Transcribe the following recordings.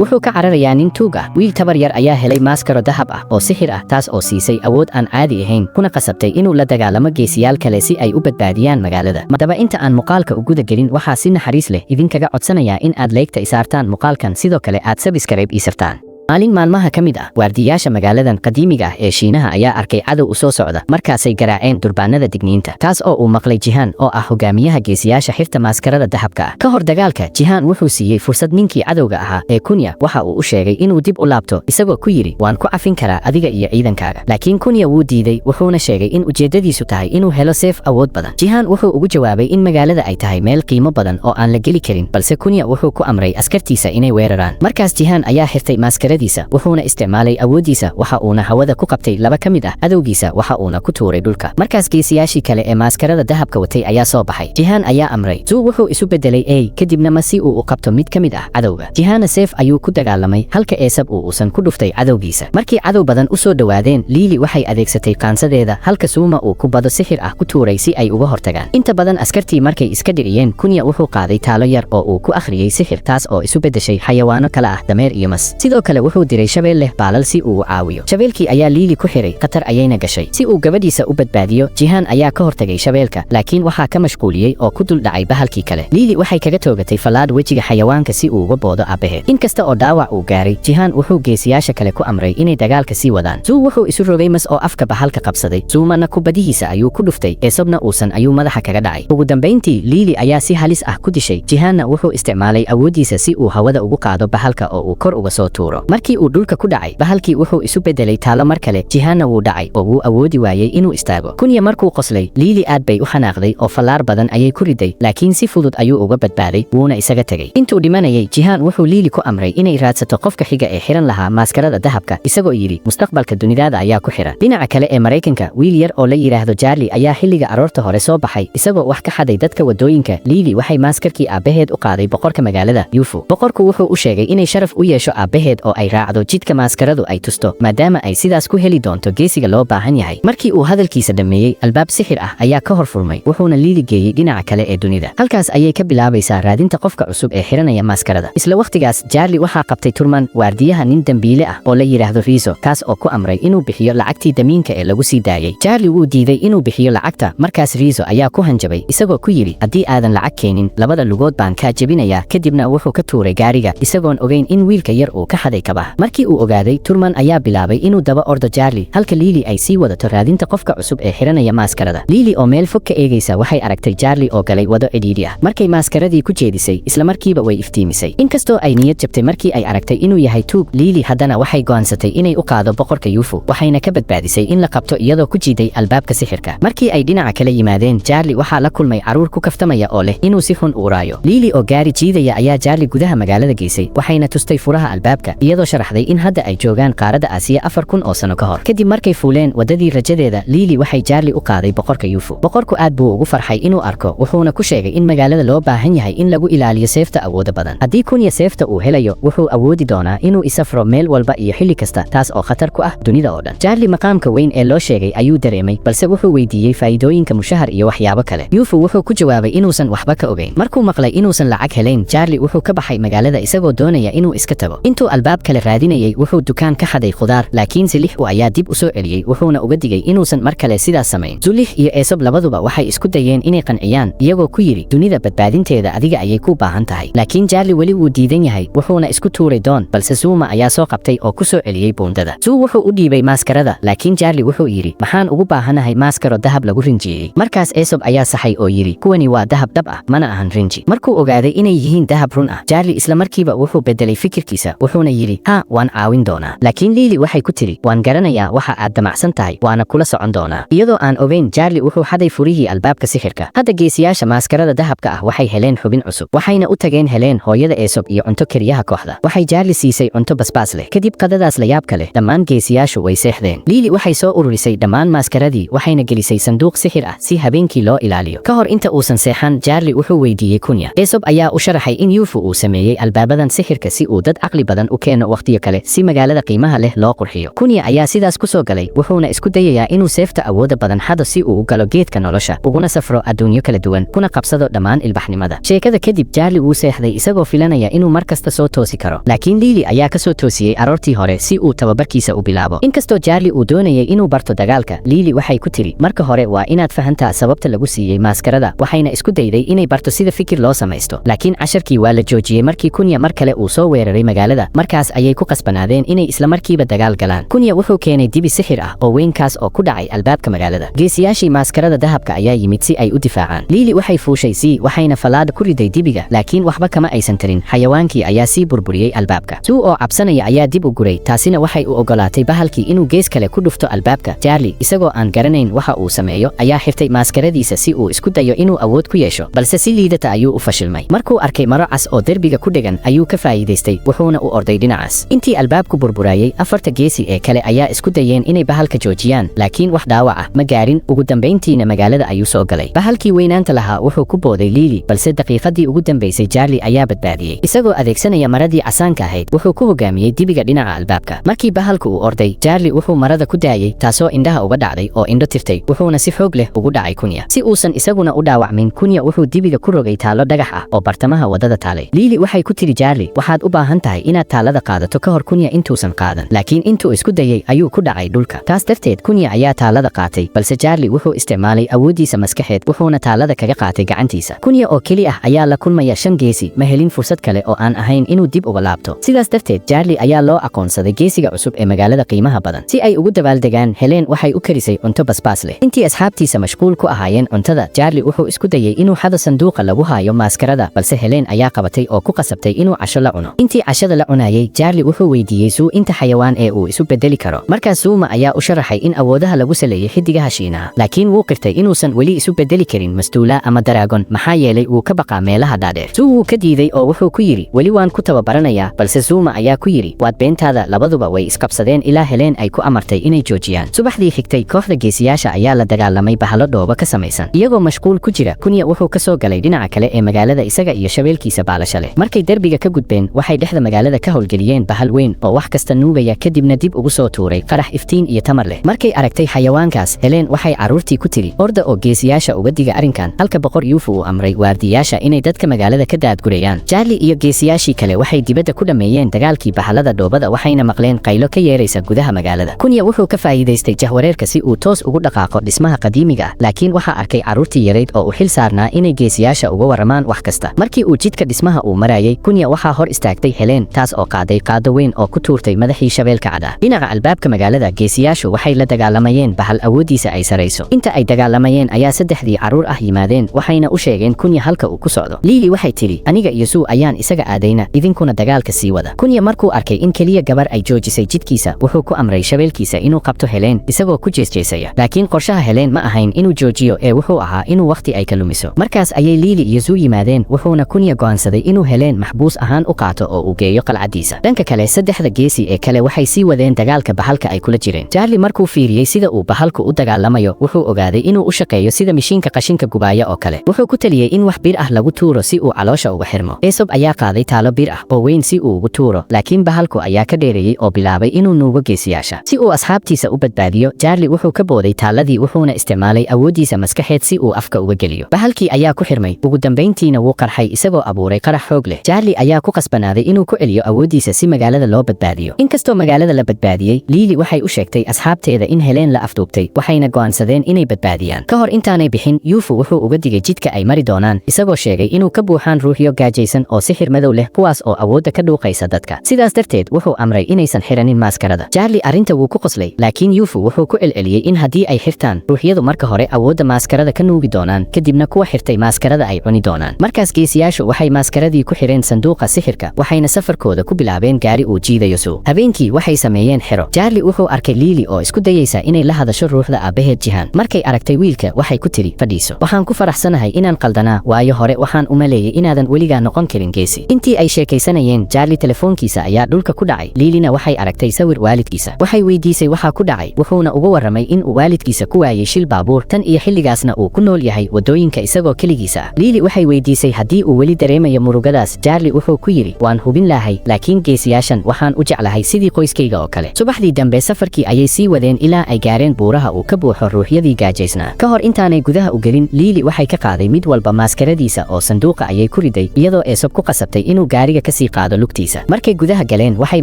wuxuu ka cararayaa nin tuug ah. wiil tabar yar ayaa helay maaskaro dahab ah oo sixir ah, taas oo siisay awood aan caadi ahayn kuna qasabtay inuu la dagaalamo geesiyaal kale si ay u badbaadiyaan magaalada. Madaba inta aan muuqaalka u guda gelin, waxaa si naxariis leh idinkaga codsanayaa in aad leegta isaartaan muuqaalkan, sidoo kale aad subscribe isartaan. maalin maalmaha ka mid ah, waardiyaasha magaaladan qadiimiga ah ee Shiinaha ayaa arkay cadow u soo socda. markaasay garaaceen durbaanada digniinta, taas oo uu maqlay Jihan oo ah hogaamiyaha geesiyaasha xirta maaskarada dahabka ah. ka hor dagaalka, Jihan wuxuu siiyey fursad ninkii cadowga ahaa ee Kunya. waxa uu u sheegay inuu dib u laabto, isagoo ku yiri waan ku cafin karaa adiga iyo ciidankaaga. laakiin Kunya wuu diiday, wuxuuna sheegay in ujeedadiisu tahay inuu helo seef awood badan. Jihan wuxuu ugu jawaabay in magaalada ay tahay meel qiimo badan oo aan la geli karin, balse Kunya wuxuu ku amray askartiisa inay weeraraan. markaas Jihan ayaa xirtay maaskarada wuxuuna isticmaalay awoodiisa. waxa uuna hawada ku qabtay laba ka mid ah cadowgiisa, waxa uuna ku tuuray dhulka. markaas geesiyaashii kale ee maaskarada dahabka watay ayaa soo baxay. Jihan ayaa amray Zhu wuxuu isu bedelay kadibna ma si uu u qabto mid ka mid ah cadowga. Jihanna seef ayuu ku dagaalamay, halka Eesab uusan ku dhuftay cadowgiisa. markii cadow badan u soo dhawaadeen, Lili waxay adeegsatay qaansadeeda, halka Suma uu ku bado sixir ah ku tuuray si ay uga hortagaan. inta badan askartii markay iska dhiciyeen, Kunya wuxuu qaaday taalo yar oo uu ku akhriyay sixir, taas oo isu bedeshay xayawaano kale ah dameer iyo mas. sidoo kale wuxuu diray shabeel leh baalal si uu u caawiyo. shabeelkii ayaa Lili ku xiray, khatar ayayna gashay. si uu gabadhiisa u badbaadiyo, Jihan ayaa ka hortagay shabeelka, laakiin waxaa ka mashquuliyey oo ku dul dhacay bahalkii kale. Lili waxay kaga toogatay falaadh wejiga xayawaanka si uu uga boodo aabaheed. inkasta oo dhaawac uu gaaray, Jihan wuxuu geesiyaasha kale ku amray inay dagaalka sii wadaan. Zhu wuxuu isu rogay mas oo afka bahalka qabsaday. Zumana kubadihiisa ayuu ku dhuftay, Eesabna uusan ayuu madaxa kaga dhacay. ugu dambeyntii, Lili ayaa si halis ah ku dishay. Jihanna wuxuu isticmaalay awoodiisa si uu hawada ugu qaado bahalka oo uu kor uga soo tuuro. markii uu dhulka ku dhacay, bahalkii wuxuu isu bedelay taalo mar kale. Jihanna wuu dhacay oo wuu awoodi waayay inuu istaago. Kunya markuu qoslay, Lili aad bay u xanaaqday oo falaar badan ayay ku riday, laakiin si fudud ayuu uga badbaaday, wuuna isaga tegay. intuu dhimanayay, Jihan wuxuu Lili ku amray inay raadsato qofka xiga ee xiran lahaa maaskarada dahabka, isagoo yidhi mustaqbalka dunidaada ayaa ku xiran. dhinaca kale ee Mareykanka, wiil yar oo la yiraahdo Charlie ayaa xilliga aroorta hore soo baxay, isagoo wax ka xaday dadka wadooyinka. Lili waxay maaskarkii aabaheed u qaaday boqorka magaalada, Yufu. boqorku wuxuu u sheegay inay sharaf u yeesho aabaheed oo ay raacdo jidka maaskaradu ay tusto, maadaama ay sidaas ku heli doonto geesiga loo baahan yahay. markii uu hadalkiisa dhameeyey, albaab sixir ah ayaa ka hor furmay, wuxuuna Lili geeyey dhinaca kale ee dunida. halkaas ayay ka bilaabaysaa raadinta qofka cusub ee xiranaya maaskarada. isla waqtigaas, Charlie waxaa qabtay Turman, waardiyaha nin dambiile ah oo la yiraahdo Rizo, kaas oo ku amray inuu bixiyo lacagtii damiinka ee lagu sii daayay. Charlie wuu diiday inuu bixiyo lacagta. markaas Rizo ayaa ku hanjabay, isagoo ku yiri haddii aadan lacag keenin, labada lugood baan kaa jebinayaa. kadibna wuxuu ka tuuray gaariga, isagoon ogeyn in wiilka yar uu ka xaday kabaha. markii uu ogaaday, Turman ayaa bilaabay inuu daba ordo Charlie, halka Lili ay sii wadato raadinta qofka cusub ee xiranaya maaskarada. Lili oo meel fog ka eegaysa waxay aragtay Charlie oo galay wado cidhiidhi ah. markay maaskaradii ku jeedisay, isla markiiba way iftiimisay. inkastoo ay niyad jabtay markii ay aragtay inuu yahay tuug, Lili haddana waxay go'aansatay inay u qaado boqorka Yufu, waxayna ka badbaadisay in la qabto iyadoo ku jiiday albaabka sixirka. markii ay dhinaca kale yimaadeen, Charlie waxaa la kulmay caruur ku kaftamaya oo leh inuu si xun u uraayo. Lili oo gaari jiidaya ayaa Charlie gudaha magaalada geysay, waxayna tustay furaha albaabka, iyadoo sharaxday in hadda ay joogaan qaaradda Aasiya 4,000 oo sano ka hor. kadib markay fuuleen wadadii rajadeeda, Lili waxay Charlie u qaaday boqorka Yufu. boqorku aad buu ugu farxay inuu arko, wuxuuna ku sheegay in magaalada loo baahan yahay in lagu ilaaliyo seefta awooda badan. haddii Kunya seefta uu helayo, wuxuu awoodi doonaa inuu isafro meel walba iyo xilli kasta, taas oo khatar ku ah dunida oo dhan. Charlie maqaamka weyn ee loo sheegay ayuu dareemay, balse wuxuu weydiiyey faa'iidooyinka mushahar iyo waxyaabo kale. Yufu wuxuu ku jawaabay inuusan waxba ka ogeyn. markuu maqlay inuusan lacag helayn, Charlie wuxuu ka baxay magaalada isagoo doonaya inuu iska tago. intuu albaab kale raadinayay, wuxuu dukaan ka xaday khudaar, laakiin Zulix ayaa dib u soo celiyey, wuxuuna uga digay inuusan mar kale sidaas samayn. Zulix iyo Eesab labaduba waxay isku dayeen inay qanciyaan, iyagoo ku yiri dunida badbaadinteeda adiga ayay ku baahan tahay. laakiin Charlie weli wuu diidan yahay, wuxuuna isku tuuray doon, balse Zuma ayaa soo qabtay oo ku soo celiyey buundada. Zhu wuxuu u dhiibay maaskarada, laakiin Charlie wuxuu yiri maxaan ugu baahanahay maaskaro dahab lagu rinjiyey. markaas Eesab ayaa saxay oo yiri kuwani waa dahab dhab ah, mana ahan rinji. markuu ogaaday inay yihiin dahab run ah, Charlie isla markiiba wuxuu bedelay fikirkiisa, wuxuuna yiri ha waan caawin doonaa. laakiin Lili waxay ku tiri waan garanayaa waxa aad damacsan tahay, waana kula socon doonaa. iyadoo aan ogeyn, Charlie wuxuu xaday furihii albaabka sixirka. hadda geesiyaasha maaskarada dahabka ah waxay heleen xubin cusub, waxayna u tageen heleen hooyada Eesab iyo cunto kariyaha kooxda. waxay Charlie siisay cunto basbaas leh. kadib qadadaas la yaabka leh, dhammaan geesiyaashu way seexdeen. Lili waxay soo ururisay dhammaan maaskaradii, waxayna gelisay sanduuq sixir ah si habeenkii loo ilaaliyo. ka hor inta uusan seexan, Charlie wuxuu weydiiyey Kunya. Eesab ayaa u sharaxay in Yufu uu sameeyey albaabadan sixirka si uu dad caqli badan u keeno waqtiyo kale si magaalada qiimaha leh loo qurxiyo. Kunya ayaa sidaas ku soo galay wuxuuna isku dayayaa inuu seefta awooda badan xado si uu u galo geedka nolosha uguna safro adduunyo kala duwan kuna qabsado dhammaan ilbaxnimada. Sheekada kadib Charlie wuu seexday isagoo filanaya inuu mar kasta soo toosi karo, laakiin Lily ayaa ka soo toosiyey aroortii hore si uu tababarkiisa u bilaabo. Inkastoo Charlie uu doonayay inuu barto dagaalka, Lily waxay ku tiri marka hore waa inaad fahantaa sababta lagu siiyey maaskarada, waxayna isku dayday inay barto sida fikir loo samaysto. Laakiin casharkii waa la joojiyey markii Kunya mar kale uu soo weeraray magaalada. Markaas ayay ku qasbanaadeen inay isla markiiba dagaal galaan. Kunya wuxuu keenay dibi sixir ah oo weynkaas oo ku dhacay albaabka magaalada. Geesiyaashii maaskarada dahabka ayaa yimid si ay u difaacaan. Lily waxay fuushay waxayna falaadh ku riday dibiga, laakiin waxba kama aysan tarin. Xayawaankii ayaa sii burburiyey albaabka. Suu oo cabsanaya ayaa dib u guray, taasina waxay u ogolaatay bahalkii inuu gees kale ku dhufto albaabka. Charlie isagoo aan garanayn waxa uu sameeyo ayaa xirtay maaskaradiisa si uu isku dayo inuu awood ku yeesho, balse si liidata ayuu u fashilmay. Markuu arkay maro cas oo derbiga ku dhegan ayuu ka faa'iidaystay wuxuuna u orday dhinacaas. Intii albaabku burburayay, afarta geesi ee kale ayaa isku dayeen inay bahalka joojiyaan, laakiin wax dhaawac ah ma gaarin. Ugu dambayntiina magaalada ayuu soo galay. Bahalkii weynaanta lahaa wuxuu ku booday Lily, balse daqiiqadii ugu dambaysay Charlie ayaa badbaadiyey. Isagoo adeegsanaya maradii casaanka ahayd wuxuu ku hogaamiyey dibiga dhinaca albaabka. Markii bahalku uu orday, Charlie wuxuu marada ku daayay taasoo indhaha uga dhacday oo indho tirtay, wuxuuna si xoog leh ugu dhacay Kunya. Si uusan isaguna u dhaawacmin, Kunya wuxuu dibiga ku rogay taalo dhagax ah oo bartamaha wadada taalay. Lily waxay ku tiri Charlie waxaad u baahan tahay inaad taalada qaadato ka hor Kunya intuusan qaadan, laakiin intuu isku dayay ayuu ku dhacay dhulka. Taas darteed Kunya ayaa taalada qaatay, balse Charlie wuxuu isticmaalay awoodiisa maskaxeed wuxuuna taalada kaga qaatay gacantiisa. Kunya oo keli ah ayaa la kulmaya 5 geesi, ma helin fursad kale oo aan ahayn inuu dib uga laabto. Sidaas darteed Charlie ayaa loo aqoonsaday geesiga cusub ee magaalada qiimaha badan. Si ay ugu dabaaldegaan, Helen waxay u karisay cunto basbaas leh. Intii asxaabtiisa mashquul ku ahaayeen cuntada, Charlie wuxuu isku dayay inuu xado sanduuqa lagu hayo maaskarada, balse Helen ayaa qabatay oo ku qasabtay inuu casho la cuno. Intii cashada la cunayay, Charlie wuxuu weydiiyey Suu inta xayawaan ee uu isu bedeli karo. Markaas Suuma ayaa u sharaxay in awoodaha lagu saleeyay xidigaha Shiinaha, laakiin wuu qirtay inuusan weli isu bedeli karin mastuula ama daraagon maxaa yeelay wuu ka baqaa meelaha dhaadheer. Suu wuu ka diiday oo wuxuu ku yiri weli waan ku tababaranayaa, balse Suuma ayaa ku yiri waad beentaada. Labaduba way isqabsadeen ilaa Helen ay ku amartay inay joojiyaan. Subaxdii xigtay, kooxda geesiyaasha ayaa la dagaalamay bahalo dhooba ka samaysan. Iyagoo mashquul ku jira, Kunya wuxuu ka soo galay dhinaca kale ee magaalada isaga iyo shabeelkiisa baalasha leh. Markay derbiga ka gudbeen, waxay dhexda magaalada ka howlgeliyeen bahal weyn oo wax kasta nuugaya, kadibna dib ugu soo tuuray qarax iftiin iyo tamar leh. Markay aragtay xayawaankaas, Helen waxay caruurtii ku tiri orda oo geesiyaasha uga diga arrinkan, halka boqor Yuufu uu amray waardiyaasha inay dadka magaalada ka daadgurayaan. Charlie iyo geesiyaashii kale waxay dibadda ku dhameeyeen dagaalkii bahalada dhoobada, waxayna maqleen qaylo ka yeeraysa gudaha magaalada. Kunya wuxuu ka faa'iidaystay jahwareerka si uu toos ugu dhaqaaqo dhismaha qadiimiga ah, laakiin waxaa arkay caruurtii yarayd oo u xil saarnaa inay geesiyaasha uga waramaan wax kasta. Markii uu jidka dhismaha uu marayay, Kunya waxaa hor istaagtay Helen, taas oo qaaday qaado weyn oo ku tuurtay madaxii shabeelka cad ah. Dhinaca albaabka magaalada, geesiyaashu waxay la dagaalamayeen bahal awoodiisa ay sarayso. Inta ay dagaalamayeen ayaa 3 caruur ah yimaadeen, waxayna u sheegeen Kunya halka uu ku socdo. Lily waxay tiri aniga iyo Suu ayaan isaga aadayna, idinkuna dagaalka sii wada. Kunya markuu arkay in kaliya gabar ay joojisay jidkiisa, wuxuu ku amray shabeelkiisa inuu qabto Helen isagoo ku jeesjeesaya. Laakiin qorshaha Helen ma ahayn inuu joojiyo ee wuxuu ahaa inuu waqti ay ka lumiso. Markaas ayay Lily iyo Suu yimaadeen, wuxuuna Kunya go'aansaday inuu Helen maxbuus ahaan u qaato oo uu geeyo qalcadiisa. Dhanka kale, 3 geesi ee kale waxay sii wadeen dagaalka bahalka ay kula jireen. Charlie markuu fiiriyey sida uu bahalku u dagaalamayo, wuxuu ogaaday inuu u shaqeeyo sida mishiinka qashinka gubaya oo kale. Wuxuu ku taliyey in wax bir ah lagu tuuro si uu caloosha uga xirmo. Aesop ayaa qaaday taalo bir ah oo weyn si uu ugu tuuro, laakiin bahalku ayaa ka dheereeyey oo bilaabay inuu nuugo geesiyaasha. Si uu asxaabtiisa u badbaadiyo, Charlie wuxuu ka booday taaladii wuxuuna isticmaalay awoodiisa maskaxeed si uu afka uga geliyo. Bahalkii ayaa ku xirmay, ugu dambayntiina wuu qarxay isagoo abuuray qarax xoog leh. Charlie ayaa ku qasbanaaday inuu ku celiyo awoodiisa si magaalada loo badbaadiyo. Inkastoo magaalada la badbaadiyey, Lily waxay u sheegtay asxaabteeda in Helen la afduubtay, waxayna go'aansadeen inay badbaadiyaan. Ka hor intaanay bixin, Yuufu wuxuu uga digay jidka ay mari doonaan, isagoo sheegay inuu ka buuxaan ruuxyo gaajaysan oo sixir madow leh kuwaas oo awoodda ka dhuuqaysa dadka. Sidaas darteed wuxuu amray inaysan xiranin maaskarada. Charlie arrinta wuu ku qoslay, laakiin Yuufu wuxuu ku celceliyey in haddii ay xirtaan, ruuxyadu marka hore awoodda maaskarada ka nuugi doonaan, kadibna kuwa xirtay maaskarada ay cuni doonaan. Markaas geesiyaashu waxay maaskaradii ku xireen sanduuqa sixirka, waxayna safarkooda ku bilaabeen gaari uu jiidayo Suu. Habeenkii waxay sameeyeen xero. Charlie wuxuu arkay Lily oo isku dayaysa inay la hadasho ruuxda aabaheed Jihan. Markay aragtay wiilka, waxay ku tiri fadhiiso. Waxaan ku faraxsanahay inaan qaldanaa, waayo hore waxaan u maleeyay inaadan weligaa noqon karin geesi. Intii ay sheekaysanayeen, Charlie telefoonkiisa ayaa dhulka ku dhacay. Lilyna waxay aragtay sawir waalidkiisa. Waxay weydiisay waxa ku dhacay, wuxuuna uga warramay in uu waalidkiisa ku waayay shil baabuur, tan iyo xilligaasna uu ku nool yahay wadooyinka isagoo keligiisa ah. Lily waxay weydiisay haddii uu weli dareemayo murugadaas. Charlie wuxuu ku yiri waan hubin lahay, laakiin geesiyaashan waxaan u jeclahay sidii qoyskayga oo kale. Subaxdii dambe safarkii ayay sii wadeen ilaa ay gaareen buuraha uu ka buuxo ruuxyadii gaajaysnaa. Ka hor intaanay gudaha u gelin, Lily waxay ka qaaday mid walba maaskaradiisa oo sanduuqa ayay ku riday iyadoo Aesop ku qasabtay inuu gaariga ka sii qaado lugtiisa. Markay gudaha galeen waxay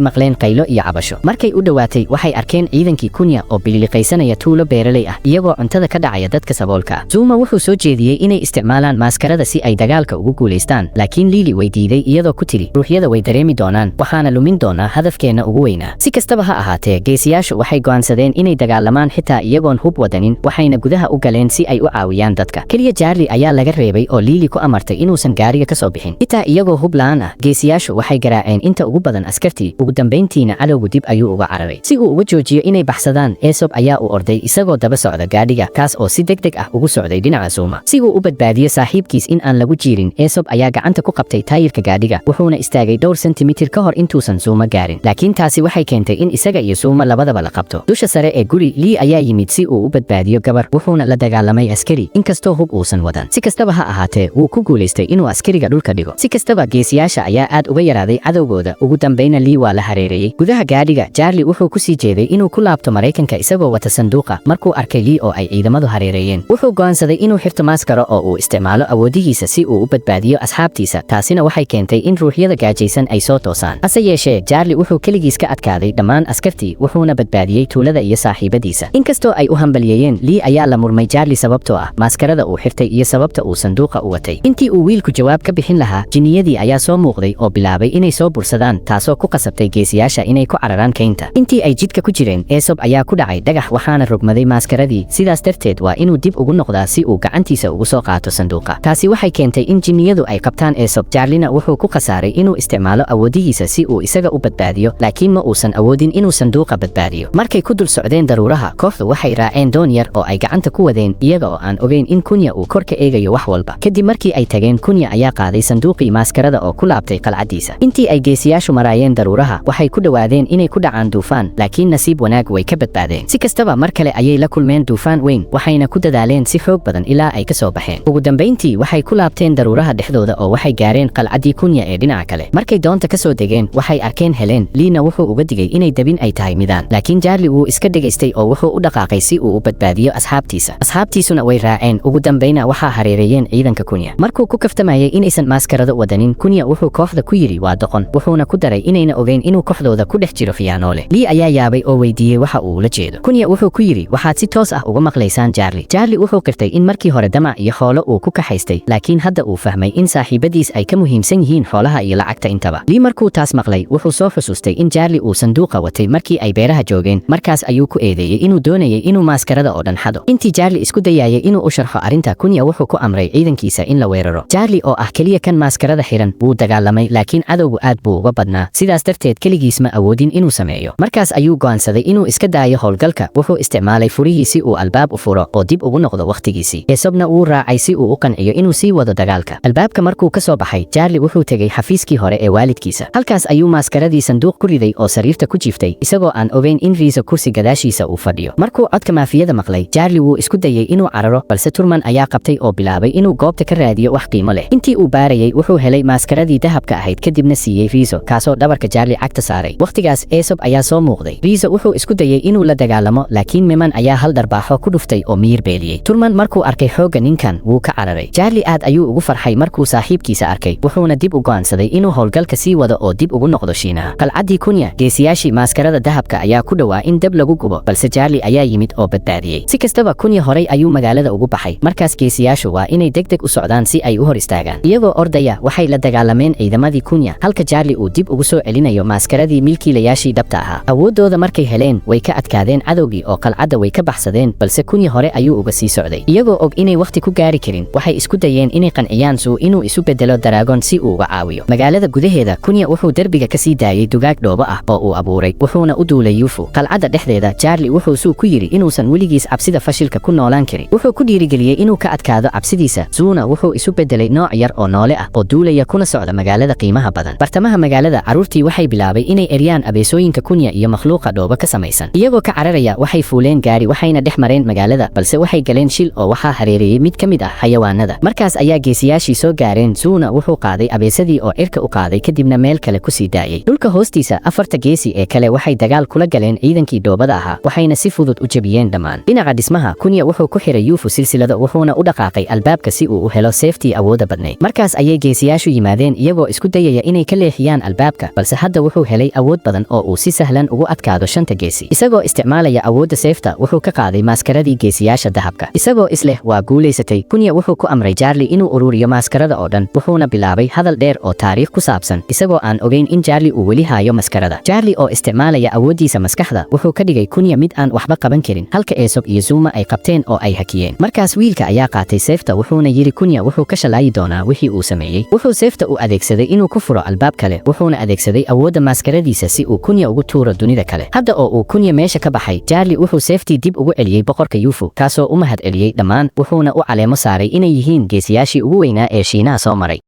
maqleen qaylo iyo cabasho. Markay u dhowaatay waxay arkeen ciidankii Kunya oo bililiqaysanaya tuulo beeraley ah iyagoo cuntada ka dhacaya dadka saboolka ah. Zuma wuxuu soo jeediyey inay isticmaalaan maaskarada si ay dagaalka ugu guulaystaan, laakiin Lily way diiday iyadoo ku tiri ruuxyada way dareemi doonaan waxaana lumin doonaa hadafkeena ugu weynaa. Si kastaba ha ahaatee, geesiyaashu waxay go'aansadeen inay dagaalamaan xitaa iyagoon hub wadanin, waxayna gudaha u galeen si ay u caawiyaan dadka. Kaliya Charlie ayaa laga reebay oo Lily ku amartay inuusan gaariga ka soo bixin. Xitaa iyagoo hub la'aan ah, geesiyaashu waxay garaaceen inta ugu badan askartii. Ugu dambeyntiina cadowgu dib ayuu uga cararay. Si uu uga joojiyo inay baxsadaan, Aesop ayaa u orday isagoo daba socda gaadhiga, kaas oo si degdeg ah ugu socday dhinaca Zuma. Si uu u badbaadiyo saaxiibkiis in aan lagu jiirin, Aesop ayaa gacanta ku qabtay taayirka gaadhiga, wuxuuna istaagay dhowr sentimitir ka hor intuusan Zuma gaarin. Laakiin taasi waxay keentay in isaga iyo Zuma labadaba la qabto. Dusha sare ee guri, Lee ayaa yimid si uu u badbaadiyo gabar, wuxuuna la dagaalamay askari inkastoo hub uusan wadan. Si kastaba ha ahaatee, wuu ku guulaystay inuu askariga dhulka dhigo. Si kastaba, geesiyaasha ayaa aad uga yaraaday cadowgooda. Ugu dambayna Lee waa la hareereeyay. Gudaha gaadhiga, Charlie wuxuu ku sii jeeday inuu ku laabto Mareykanka isagoo wata sanduuqa. Markuu arkay Lee oo ay ciidamadu hareereeyeen, wuxuu go'aansaday inuu xirto maaskaro oo uu isticmaalo awoodihiisa si uu u badbaadiyo asxaabtiisa. Taasina waxay keentay in ruuxyada gaajaysan ay soo toosaan. Hase yeeshee, Charlie wuxuu keligiis ka adkaaday dhammaan askartii, wuxuuna badbaadiyey tuulada iyo saaxiibadiisa. Inkastoo ay u hambalyeeyeen, Lee ayaa la murmay Charlie sababtoo ah maaskarada uu xirtay iyo sababta uu sanduuqa u watay. Intii uu wiilku jawaab ka bixin lahaa, jinniyadii ayaa soo muuqday oo bilaabay inay soo bursadaan, taasoo ku qasabtay geesiyaasha inay ku cararaan keynta. Intii ay jidka ku jireen, Aesop ayaa ku dhacay dhagax waxaana rogmaday maaskaradii. Sidaas darteed waa inuu dib ugu noqdaa si uu gacantiisa ugu soo qaato sanduuqa. Taasi waxay keentay in jinniyadu ay qabtaan Aesop. Charlina wuxuu ku khasaaray inuu isticmaalo awoodihiisa si uu isaga u badbaadiyo, laakiin ma uusan awoodin inuu sanduuqa badbaadiyo. Markay ku dul socdeen daruuraha, kooxdu waxay raaceen doon yar oo ay gacanta ku wadeen iyaga oo aan ogeyn in Kunya uu kor ka eegayo wax walba. Kadib markii ay tageen, Kunya ayaa qaaday sanduuqii maaskarada oo ku laabtay qalcadiisa. Intii ay geesiyaashu maraayeen daruuraha, waxay ku dhawaadeen inay ku dhacaan duufaan, laakiin nasiib wanaag way ka badbaadeen. Si kastaba, mar kale ayay la kulmeen duufaan weyn, waxayna ku dadaaleen si xoog badan ilaa ay ka soo baxeen. Ugu dambeyntii waxay ku laabteen daruuraha dhexdooda oo waxay gaareen qalcadii Kunya ee dhinaca kale. Markay doonta ka soo degeen, waxay arkeen Helen. Leena wuxuu uga digay inay dabin ay tahay midaan, laakiin Charlie wuu iska dhegaystay oo wuxuu u dhaqaaqay si uu u badbaadiyo asxaabtiisa. Asxaabtiisuna way raaceen. Ugu dambayna waxaa hareereeyeen ciidanka Kunya. Markuu ku kaftamayay inaysan maaskarada wadanin, Kunya wuxuu kooxda ku yiri waa doqon, wuxuuna ku daray inayna ogeyn inuu kooxdooda ku dhex jiro khiyaanoole. Lee ayaa yaabay oo weydiiyey waxa uu la jeedo. Kunya wuxuu ku yiri waxaad si toos ah uga maqlaysaan Charlie. Charlie wuxuu qirtay in markii hore damac iyo xoolo uu ku kaxaystay, laakiin hadda uu fahmay in saaxiibadiis ay ka muhiimsan yihiin xoolaha iyo lacagta intaba. Lee markuu taas maqlay, wuxuu soo xusuustay in Charlie uu sanduuqa watay markii ay beeraha joogeen. Markaas ayuu ku eedeeyey inuu doonayay inuu maaskarada oo dhan xado. Intii Charlie isku dayayay inuu u sharxo arrinta, Kunya wuxuu ku amray ciidankiisa in la weeraro. Charlie oo ah kaliya kan maaskarada xiran wuu dagaalamay, laakiin cadowgu aad buu uga badnaa. Sidaas darteed keligiis ma awoodin inuu sameeyo. Markaas ayuu go'aansaday inuu iska daayo howlgalka. Wuxuu isticmaalay furihii si uu albaab u furo oo dib ugu noqdo waqtigiisii. Aesopna wuu raacay si uu u qanciyo inuu sii wado dagaalka. Albaabka markuu ka soo baxay, Charlie wuxuu tegay xafiiskii hore ee waalidkiisa. Halkaas ayuu maaskaradii sanduuq ku riday oo sariirta ku jiiftay, isagoo aan ogeyn in Rizzo kursi gadaashiisa uu fadhiyo. Markuu codka maafiyada maqlay, Charlie wuu isku dayay inuu cararo, balse Turman ayaa qabtay oo bilaabay inuu goobta ka raadiyo wax qiimo leh. Intii uu baarayay, wuxuu helay maaskaradii dahabka ahayd kadibna siiyey Rizzo, kaasoo dhabarka Charlie cagta saaray. Waqtigaas Aesop ayaa soo muuqday. Rizzo wuxuu isku dayay inuu la dagaalamo, laakiin Meman ayaa hal darbaaxo ku dhuftay oo miyir beeliyey. Turman markuu arkay xoogga ninkan, wuu ka cararay. Charlie aad ayuu ugu farxay markuu saaxiibkiisa arkay, wuxuuna dib u go'aansaday inuu howlgalka sii wado oo dib ugu noqdo Shiinaha. Qalcadii Kunya, geesiyaashii maaskarada dahabka ayaa ku dhawaa in dab lagu gubo, balse Charlie ayaa yimid oo badbaadiyey. Si kastaba, Kunya horay ayuu magaalada ugu baxay. Markaas geesiyaashu waa inay degdeg u socdaan si ay u hor istaagaan. Iyagoo ordaya, waxay la dagaalameen ciidamadii Kunya, halka Charlie uu dib ugu soo celinayo maaskaradii milkiilayaashii dhabta ahaa. Awoodooda markay heleen, way ka adkaadeen cadowgii oo qalcadda way ka baxsadeen, balse Kunya hore ayuu uga sii socday. Iyagoo og inay waqti ku gaari karin, waxay isku dayeen inay qanciyaan Suu inuu isu bedelo daraagoon si uu uga caawiyo. Magaalada gudaheeda, Kunya wuxuu derbiga ka sii daayay dugaag dhoobo ah oo uu abuuray, wuxuuna u duulay Yufu. Qalcadda dhexdeeda, Charlie wuxuu Suu ku yiri inuusan weligiis cabsida fashilka ku noolaan karin. Wuxuu ku dhiirigeliyey inuu ka adkaado cabsidiisa. Suuna wuxuu isu bedelay nooc yar oo noole ah oo duulaya kuna socda magaalada qiimaha badan. Bartamaha magaalada, carruurtii waxay bilaabay inay eryaan abeesooyinka Kunya iyo makhluuqa dhoobo ka samaysan. Iyagoo ka cararaya, waxay fuuleen gaari waxayna dhex mareen magaalada, balse waxay galeen shil oo waxaa hareereeyay mid ka mid ah xayawaanada. Markaas ayaa geesiyaashii soo gaareen. Suuna wuxuu qaaday abeesadii oo cirka u qaaday kadibna meel kale ku sii sii daayay. Dhulka hoostiisa afarta geesi ee kale waxay dagaal kula galeen ciidankii dhoobada ahaa waxayna si fudud u jabiyeen dhammaan. Dhinaca dhismaha Kunya wuxuu ku xiray Yuufu silsilado wuxuuna u dhaqaaqay albaabka si uu u helo seeftii awooda badnayd. Markaas ayay geesiyaashu yimaadeen iyagoo isku dayaya inay ka leexiyaan albaabka balse hadda wuxuu helay awood badan oo uu si sahlan ugu adkaado shanta geesi. Isagoo isticmaalaya awoodda seefta wuxuu ka qaaday maaskaradii geesiyaasha dahabka. Isagoo isleh waa guulaysatay Kunya wuxuu ku amray Charlie inuu ururiyo maaskarada oo dhan wuxuuna bilaabay hadal dheer oo taariikh ku saabsan isagoo aan ogeyn in Charlie uu weli hayo maskarada. Charlie oo isticmaalaya awooddiisa maskaxda wuxuu ka dhigay Kunya mid aan waxba qaban karin halka Aesop iyo Zuma ay qabteen oo ay hakiyeen. Markaas wiilka ayaa qaatay seefta wuxuuna yiri Kunya wuxuu ka shalaayi doonaa wixii uu sameeyay. Wuxuu seefta u adeegsaday inuu ku furo albaab kale wuxuuna adeegsaday awoodda maskaradiisa si uu Kunya ugu tuuro dunida kale. Hadda oo uu Kunya meesha ka baxay Charlie wuxuu seeftii dib ugu celiyay boqorka Yuufu kaasoo u mahad celiyay dhammaan wuxuuna u caleemo saaray inay yihiin geesiyaashii ugu weynaa ee Shiinaha soo maray.